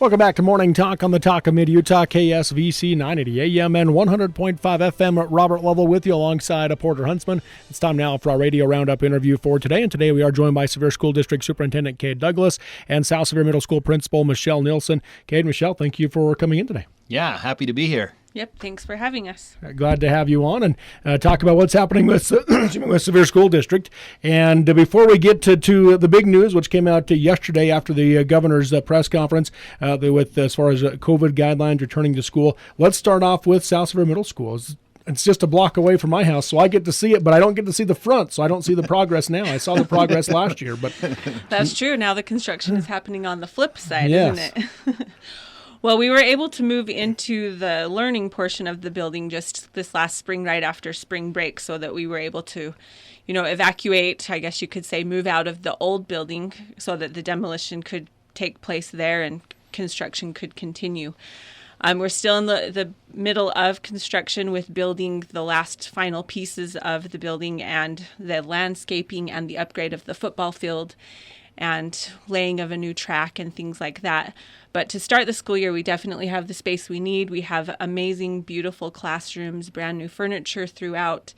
Welcome back to Morning Talk on the Talk of Mid-Utah, KSVC 980 AM and 100.5 FM. Robert Lovell with you alongside Porter Huntsman. It's time now for our radio roundup interview for today. And today we are joined by Sevier School District Superintendent Cade Douglas and South Sevier Middle School Principal Michelle Nielson. Cade, Michelle, thank you for coming in today. Yeah, happy to be here. Yep, thanks for having us. Glad to have you on and talk about what's happening with, with Sevier School District. And before we get to the big news, which came out yesterday after the governor's press conference with as far as COVID guidelines returning to school, let's start off with South Sevier Middle School. It's just a block away from my house, so I get to see it, but I don't get to see the front, so I don't see the progress now. I saw the progress last year. But that's true. Now the construction is happening on the flip side, yes. Isn't it? Well, we were able to move into the learning portion of the building just this last spring, right after spring break, so that we were able to, evacuate, I guess you could say, move out of the old building so that the demolition could take place there and construction could continue. We're still in the middle of construction with building the last final pieces of the building and the landscaping and the upgrade of the football field and laying of a new track and things like that. But to start the school year, we definitely have the space we need. We have amazing, beautiful classrooms, brand new furniture throughout.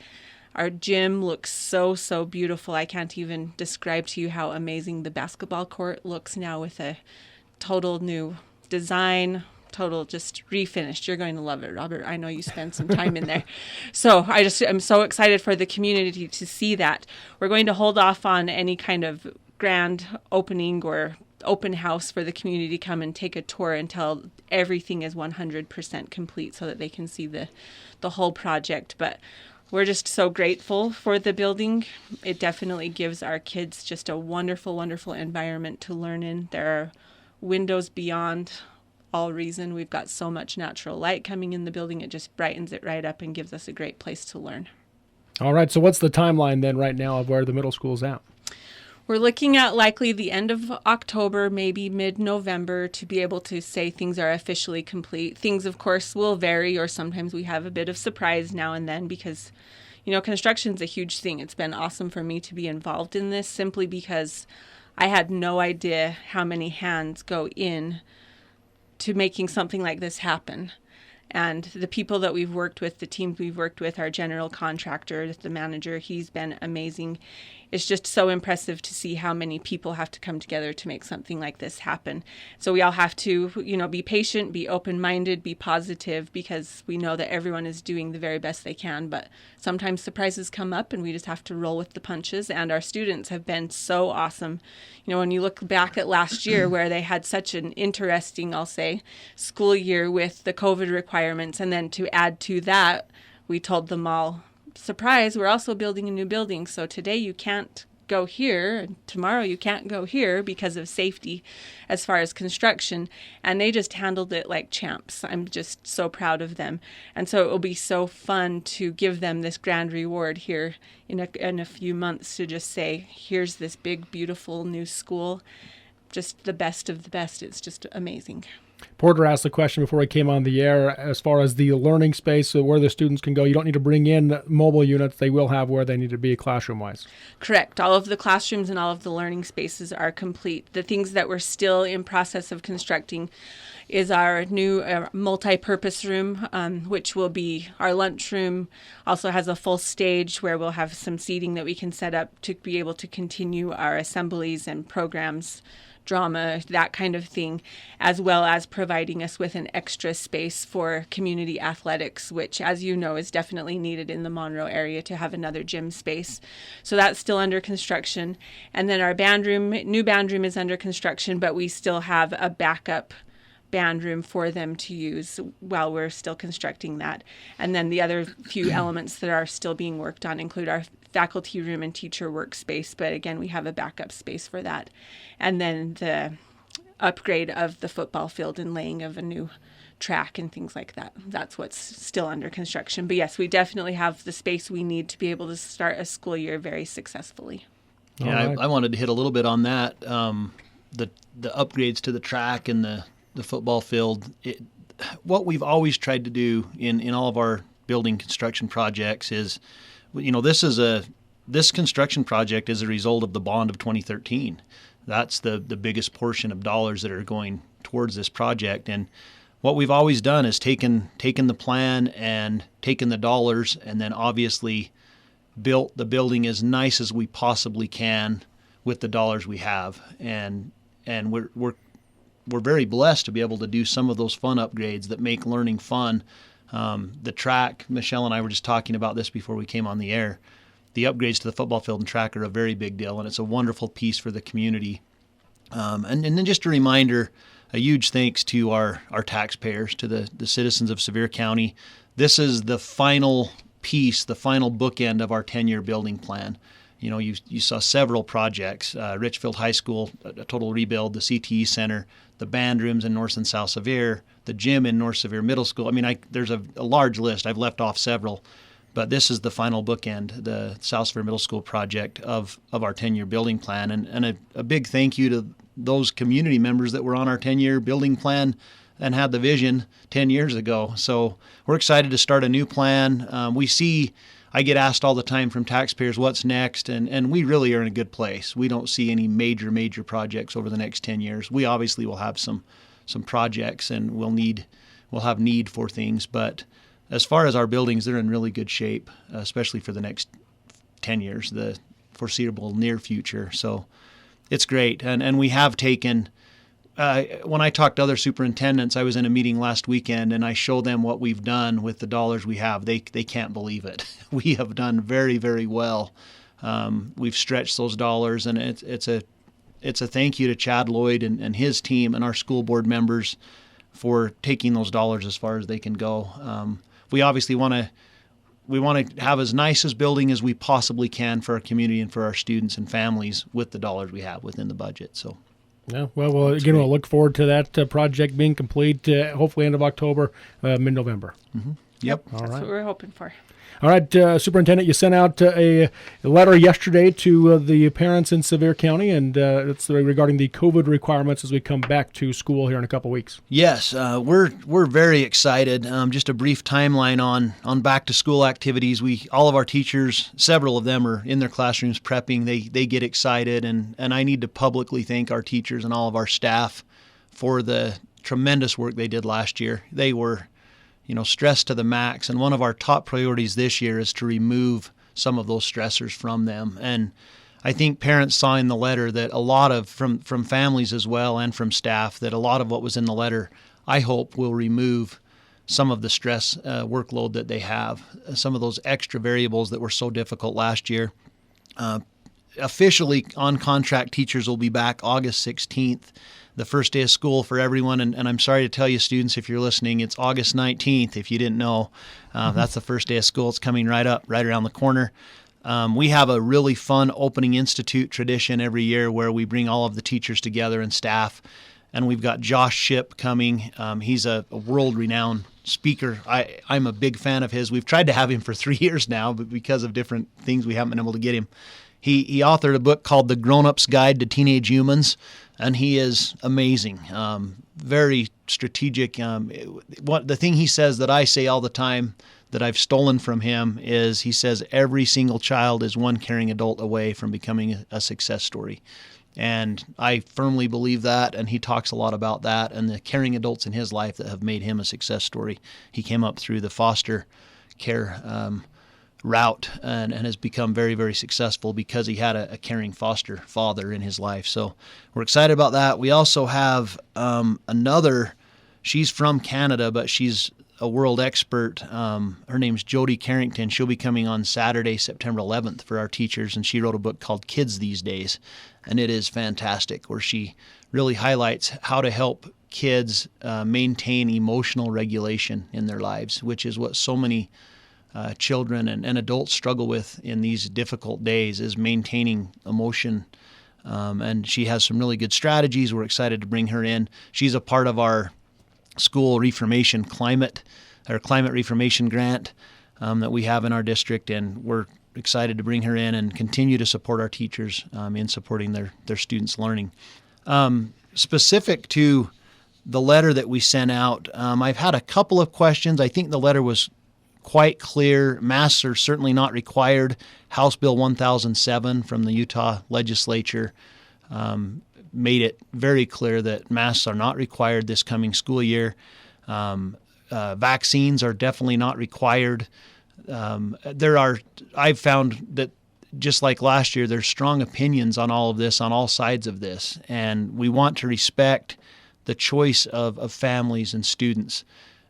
Our gym looks so, so beautiful. I can't even describe to you how amazing the basketball court looks now with a total new design, total just refinished. You're going to love it, Robert. I know you spent some time in there. So I'm so excited for the community to see that. We're going to hold off on any kind of grand opening or open house for the community to come and take a tour until everything is 100% complete so that they can see the whole project. But we're just so grateful for the building. It definitely gives our kids just a wonderful, wonderful environment to learn in. There are windows beyond all reason. We've got so much natural light coming in the building. It just brightens it right up and gives us a great place to learn. All right, so what's the timeline then right now of where the middle school's at? We're looking at likely the end of October, maybe mid-November, to be able to say things are officially complete. Things, of course, will vary, or sometimes we have a bit of surprise now and then because, construction's a huge thing. It's been awesome for me to be involved in this simply because I had no idea how many hands go in to making something like this happen. And the people that we've worked with, the teams we've worked with, our general contractor, the manager, he's been amazing. It's just so impressive to see how many people have to come together to make something like this happen. So we all have to, be patient, be open-minded, be positive, because we know that everyone is doing the very best they can. But sometimes surprises come up and we just have to roll with the punches. And our students have been so awesome. When you look back at last year where they had such an interesting, I'll say, school year with the COVID requirements, and then to add to that, we told them all, surprise, we're also building a new building. So today you can't go here, and tomorrow you can't go here because of safety as far as construction. And they just handled it like champs. I'm just so proud of them. And so it will be so fun to give them this grand reward here in a few months to just say, here's this big, beautiful new school. Just the best of the best. It's just amazing. Porter asked the question before we came on the air as far as the learning space, so where the students can go. You don't need to bring in mobile units. They will have where they need to be classroom-wise. Correct. All of the classrooms and all of the learning spaces are complete. The things that we're still in process of constructing is our new multi-purpose room, which will be our lunchroom. Also has a full stage where we'll have some seating that we can set up to be able to continue our assemblies and programs, drama, that kind of thing, as well as providing us with an extra space for community athletics, which, as you know, is definitely needed in the Monroe area to have another gym space. So that's still under construction. And then our new band room is under construction, but we still have a backup band room for them to use while we're still constructing that. And then the other few elements that are still being worked on include our faculty room and teacher workspace, but again, we have a backup space for that. And then the upgrade of the football field and laying of a new track and things like that. That's what's still under construction. But yes, we definitely have the space we need to be able to start a school year very successfully. Yeah, right. I wanted to hit a little bit on that. The upgrades to the track and the football field. What we've always tried to do in all of our building construction projects is, this construction project is a result of the bond of 2013. That's the biggest portion of dollars that are going towards this project. And what we've always done is taken the plan and taken the dollars, and then obviously built the building as nice as we possibly can with the dollars we have. And we're very blessed to be able to do some of those fun upgrades that make learning fun. The track, Michelle and I were just talking about this before we came on the air. The upgrades to the football field and track are a very big deal, and it's a wonderful piece for the community. And then just a reminder, a huge thanks to our taxpayers, to the citizens of Sevier County. This is the final piece, the final bookend of our 10-year building plan. You know, you saw several projects, Richfield High School, a total rebuild, the CTE Center, the band rooms in North and South Sevier, the gym in North Sevier Middle School. I mean, there's a large list. I've left off several, but this is the final bookend, the South Sevier Middle School project of our 10-year building plan. And a big thank you to those community members that were on our 10-year building plan and had the vision 10 years ago. So we're excited to start a new plan. I get asked all the time from taxpayers, what's next? And we really are in a good place. We don't see any major projects over the next 10 years. We obviously will have some projects, and we'll have need for things. But as far as our buildings, they're in really good shape, especially for the next 10 years, the foreseeable near future. So it's great. And we have taken, when I talked to other superintendents, I was in a meeting last weekend, and I show them what we've done with the dollars we have. They can't believe it. We have done very, very well. We've stretched those dollars, and it's a thank you to Chad Lloyd and his team and our school board members for taking those dollars as far as they can go. We obviously want to have as nice a building as we possibly can for our community and for our students and families with the dollars we have within the budget. So. Yeah, well, again, we'll look forward to that project being complete, hopefully end of October, mid-November. Mm-hmm. Yep. All That's right. what we're hoping for. All right, Superintendent, you sent out a letter yesterday to the parents in Sevier County, and it's regarding the COVID requirements as we come back to school here in a couple weeks. Yes, we're very excited. Just a brief timeline on back to school activities. All of our teachers, several of them are in their classrooms prepping. They get excited, and I need to publicly thank our teachers and all of our staff for the tremendous work they did last year. They were stressed to the max. And one of our top priorities this year is to remove some of those stressors from them. And I think parents saw in the letter that a lot of, from families as well and from staff, that a lot of what was in the letter, I hope, will remove some of the stress workload that they have, some of those extra variables that were so difficult last year. Officially, on-contract teachers will be back August 16th. The first day of school for everyone, and I'm sorry to tell you, students, if you're listening, it's August 19th, if you didn't know. That's the first day of school. It's coming right around the corner. We have a really fun Opening Institute tradition every year where we bring all of the teachers together and staff, and we've got Josh Shipp coming. He's a world-renowned speaker. I'm a big fan of his. We've tried to have him for 3 years now, but because of different things, we haven't been able to get him. He authored a book called The Grown-Up's Guide to Teenage Humans, and he is amazing, very strategic. The thing he says that I say all the time that I've stolen from him is he says every single child is one caring adult away from becoming a success story. And I firmly believe that, and he talks a lot about that and the caring adults in his life that have made him a success story. He came up through the foster care route and has become very, very successful because he had a caring foster father in his life. So we're excited about that. We also have she's from Canada, but she's a world expert. Her name's Jody Carrington. She'll be coming on Saturday, September 11th for our teachers, and she wrote a book called Kids These Days, and it is fantastic, where she really highlights how to help kids maintain emotional regulation in their lives, which is what so many children and adults struggle with in these difficult days, is maintaining emotion. And she has some really good strategies. We're excited to bring her in. She's a part of our school reformation climate reformation grant that we have in our district, and we're excited to bring her in and continue to support our teachers in supporting their students' learning. Specific to the letter that we sent out, I've had a couple of questions. I think the letter was quite clear. Masks are certainly not required. House Bill 1007 from the Utah legislature made it very clear that masks are not required this coming school year. Vaccines are definitely not required. I've found that just like last year, there's strong opinions on all of this, on all sides of this, and we want to respect the choice of families and students.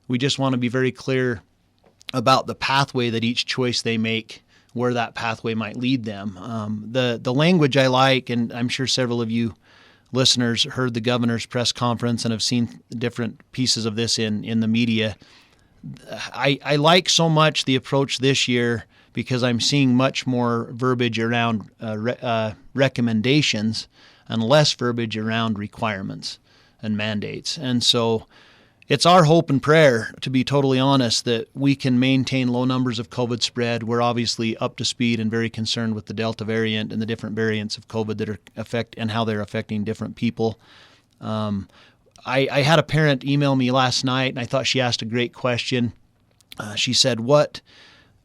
We just want to be very clear about the pathway that each choice they make, where that pathway might lead them. The language I like, and I'm sure several of you listeners heard the governor's press conference and have seen different pieces of this in the media. I like so much the approach this year because I'm seeing much more verbiage around recommendations and less verbiage around requirements and mandates. And so it's our hope and prayer, to be totally honest, that we can maintain low numbers of COVID spread. We're obviously up to speed and very concerned with the Delta variant and the different variants of COVID that are and how they're affecting different people. I had a parent email me last night, and I thought she asked a great question. She said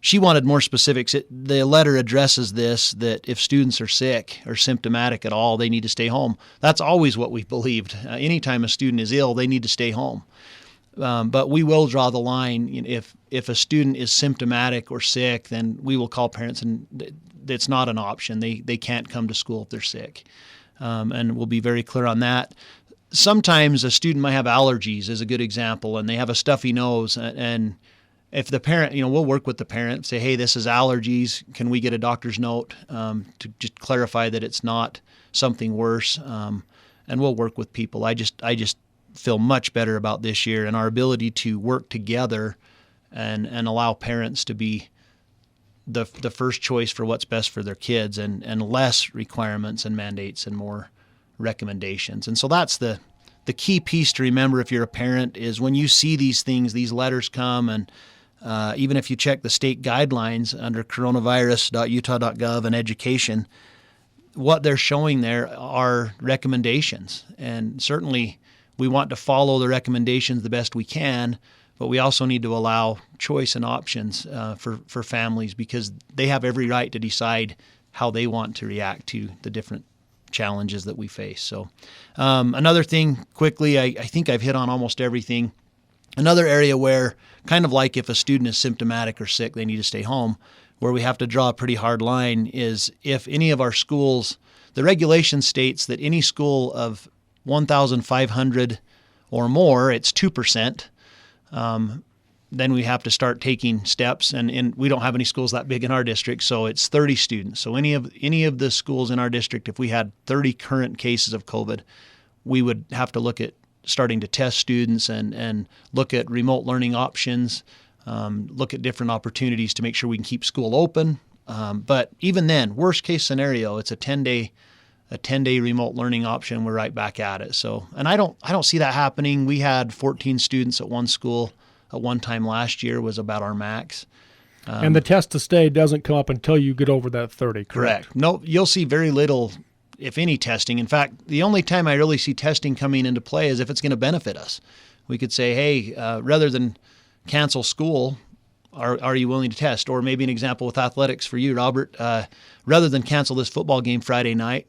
she wanted more specifics. The letter addresses this, that if students are sick or symptomatic at all, they need to stay home. That's always what we've believed. Anytime a student is ill, they need to stay home. But we will draw the line. If a student is symptomatic or sick, then we will call parents, and it's not an option. They can't come to school if they're sick. And we'll be very clear on that. Sometimes a student might have allergies, is a good example, and they have a stuffy nose, and if the parent, we'll work with the parent, say, hey, this is allergies. Can we get a doctor's note to just clarify that it's not something worse? And we'll work with people. I just feel much better about this year and our ability to work together and allow parents to be the first choice for what's best for their kids, and less requirements and mandates and more recommendations. And so that's the key piece to remember if you're a parent, is when you see these things, these letters come, and even if you check the state guidelines under coronavirus.utah.gov and education, what they're showing there are recommendations. And certainly we want to follow the recommendations the best we can, but we also need to allow choice and options for families, because they have every right to decide how they want to react to the different challenges that we face. So another thing quickly, I think I've hit on almost everything. Another area where, kind of like if a student is symptomatic or sick, they need to stay home, where we have to draw a pretty hard line is if any of our schools, the regulation states that any school of 1,500 or more, it's 2%, then we have to start taking steps. And we don't have any schools that big in our district, so it's 30 students. So any of the schools in our district, if we had 30 current cases of COVID, we would have to look at starting to test students and look at remote learning options, look at different opportunities to make sure we can keep school open. But even then, worst case scenario, it's a 10-day remote learning option. We're right back at it. So, and I don't see that happening. We had 14 students at one school at one time last year, was about our max. And the test to stay doesn't come up until you get over that 30, correct? No, you'll see very little, if any, testing. In fact, the only time I really see testing coming into play is if it's going to benefit us. We could say, hey, rather than cancel school, are you willing to test? Or maybe an example with athletics for you, Robert, rather than cancel this football game Friday night,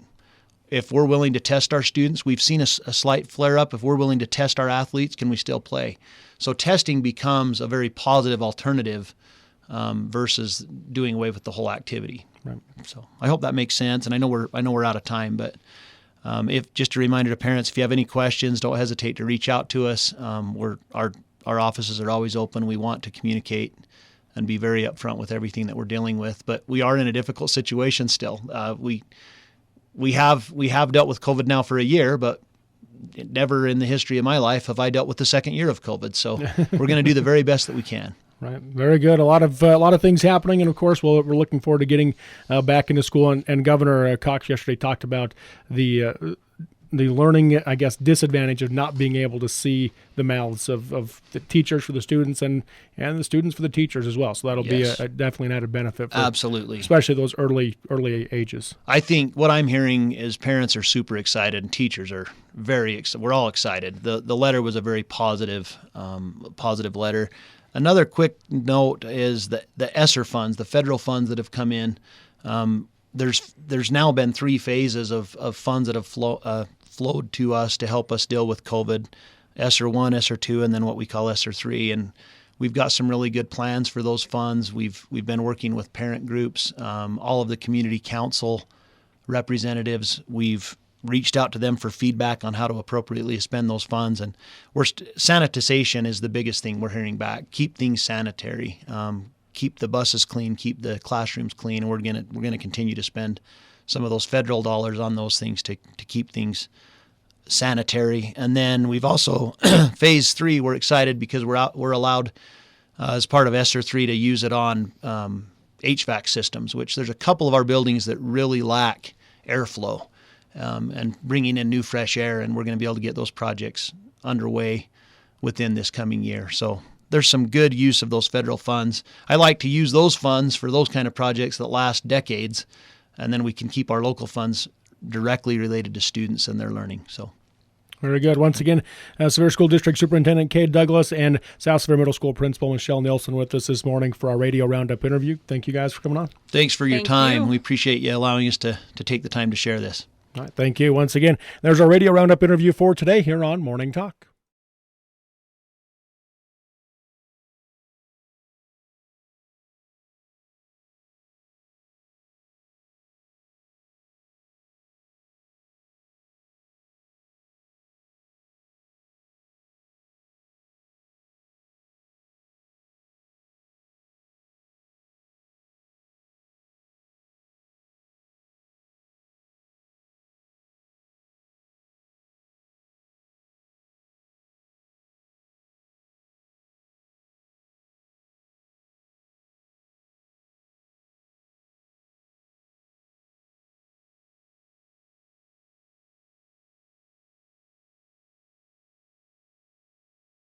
if we're willing to test our students, we've seen a slight flare-up. If we're willing to test our athletes, can we still play? So testing becomes a very positive alternative versus doing away with the whole activity. Right. So I hope that makes sense. And I know we're out of time, but if just a reminder to parents, if you have any questions, don't hesitate to reach out to us. Our offices are always open. We want to communicate and be very upfront with everything that we're dealing with. But we are in a difficult situation still. We have dealt with COVID now for a year, but never in the history of my life have I dealt with the second year of COVID. So we're going to do the very best that we can. Right. Very good. A lot of things happening, and of course, we're looking forward to getting back into school. And Governor Cox yesterday talked about the learning, I guess, disadvantage of not being able to see the mouths of the teachers for the students and the students for the teachers as well. So that'll be definitely an added benefit. Absolutely. Especially those early ages. I think what I'm hearing is parents are super excited and teachers are very excited. We're all excited. The letter was a very positive letter. Another quick note is that the ESSER funds, the federal funds that have come in, there's now been 3 phases of funds that have flowed to us to help us deal with COVID, ESSER 1, ESSER 2, and then what we call ESSER 3. And we've got some really good plans for those funds. We've been working with parent groups, all of the community council representatives. We've reached out to them for feedback on how to appropriately spend those funds. And sanitization is the biggest thing we're hearing back. Keep things sanitary. Keep the buses clean. Keep the classrooms clean. And we're gonna continue to spend some of those federal dollars on those things to keep things sanitary. And then we've also phase 3. We're excited because we're allowed as part of ESSER 3 to use it on HVAC systems, which there's a couple of our buildings that really lack airflow. And bringing in new fresh air, and we're going to be able to get those projects underway within this coming year. So there's some good use of those federal funds. I like to use those funds for those kind of projects that last decades, and then we can keep our local funds directly related to students and their learning. So. Very good. Once again, Sevier School District Superintendent Cade Douglas and South Sevier Middle School Principal Michelle Nielson with us this morning for our radio roundup interview. Thank you guys for coming on. Thanks for your Thank time. you. We appreciate you allowing us to take the time to share this. All right, thank you. Once again, there's our radio roundup interview for today here on Morning Talk.